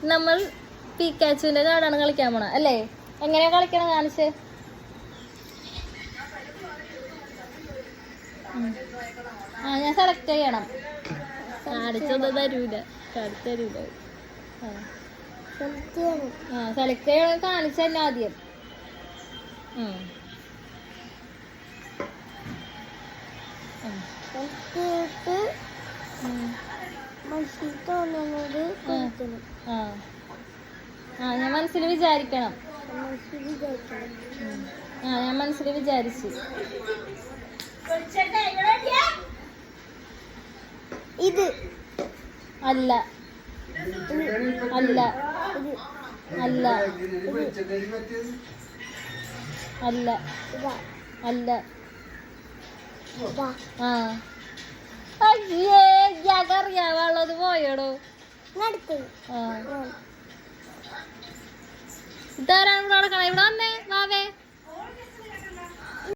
നമ്മൾ പിക്കാച്ചുവിന്റെ കാർഡാണ് കളിക്കാൻ പോണ അല്ലേ? എങ്ങനെയാ കളിക്കണം കാണിച്ച്? ഞാൻ സെലക്ട് ചെയ്യണം. കാണിച്ചൊന്നും തരൂല. സെലക്ട് ചെയ്യണം. കാണിച്ചു തന്നെ ആദ്യം. ഞാൻ മനസ്സിൽ വിചാരിക്കണം. ഞാൻ മനസ്സിൽ വിചാരിച്ചു. ഇത് അല്ല അല്ല അല്ല അല്ല അല്ല. അറിയാവുള്ളത് പോയടോ. ഇതാരാ